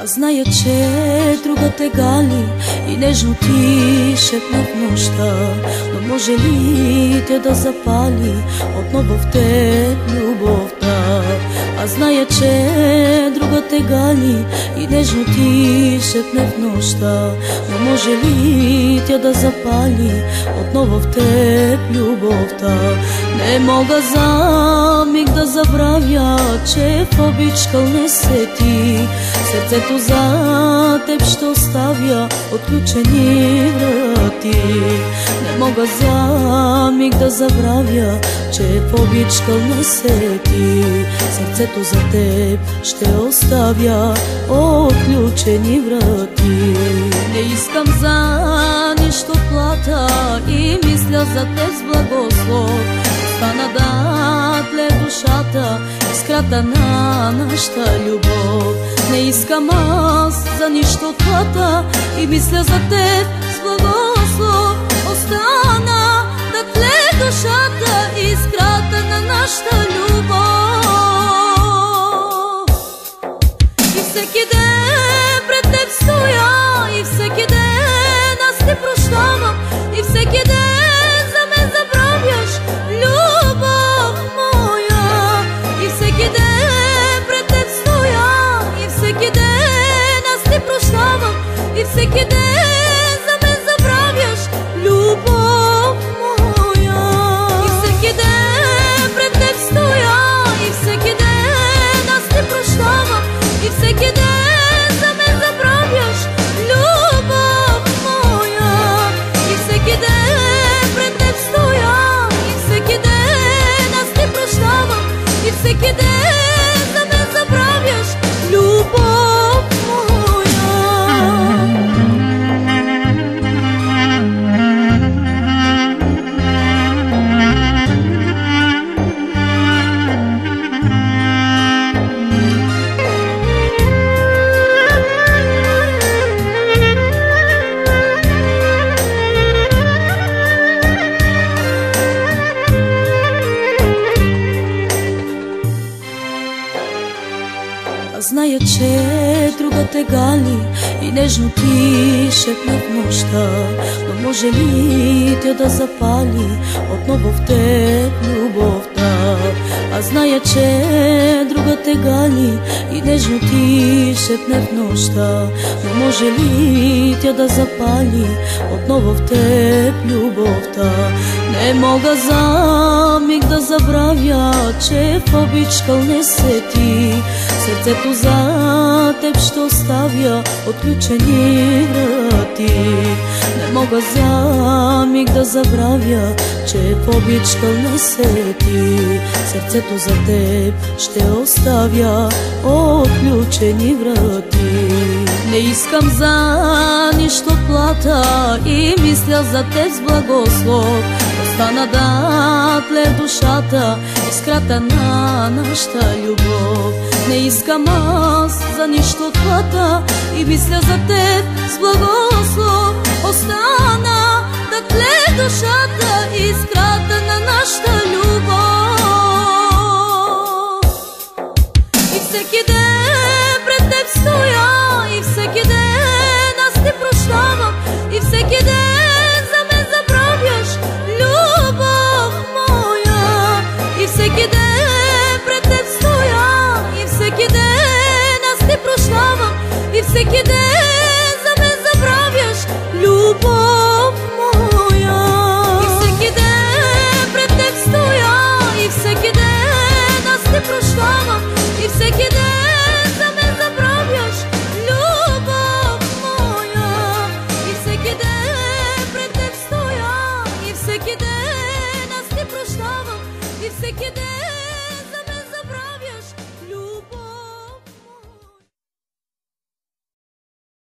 Зная, че друга те гали и нежно ти шепне в нощта, но може ли тя да запали отново в теб любовта? Аз зная, че друга те гали и нежно ти шепне в нощта, но може ли тя да запали отново в теб любовта? Не мога за миг да забравя, че в обичкал не се ти. Сърцето за теб ще оставя отключени врати. Не мога за миг да забравя, че в обичкал не се ти. Сърцето за теб ще оставя отключени врати. Не искам за нищо плата и мисля за теб с благослов. Остана да тле душата, искрата на нашата любов. Не искам аз за нищо плата и мисля за теб с благослов. Остана да тле душата, искрата на нашата любов. И всеки ден пред теб стоя, и всеки ден аз те прощавам, и всеки ден за мен забравяш, любов моя. И всеки ден пред теб стоя, и всеки ден аз те прощавам, и всеки ден за мен забравяш, любов моя. И всеки ден пред теб стоя, и всеки ден аз те прощавам, и всеки ден за мен забравяш, любов моя. И всеки ден пред теб стоя, и всеки ден аз те прощавам, и всеки ден за мен забравяш, любов моя. Зная, че друга те гали и нежно ти шепне в нощта, но може ли тя да запали отново в теб любовта? Аз зная, че друга те гали и нежно ти шепне в нощта, но може ли тя да запали отново в теб любовта? Не мога за миг да забравя, че в обичкал не се ти. Сърцето за теб ще оставя отключени врати. Не мога за миг да забравя, че в обичкал не се ти. Сърцето за теб ще оставя отключени врати. Не искам за нищо плата и мисля за теб с благослов. Остана да тле душата, искрата на нашата любов. Не искам аз за нищо плата и мисля за теб с благослов. Остана да тле душата, искрата на нашата любов. И всеки ден пред теб стоя, и всеки ден аз те прощавам, и всеки ден за мен забравяш, любов моя. И всеки ден пред теб стоя, и всеки ден аз те прощавам, и всеки ден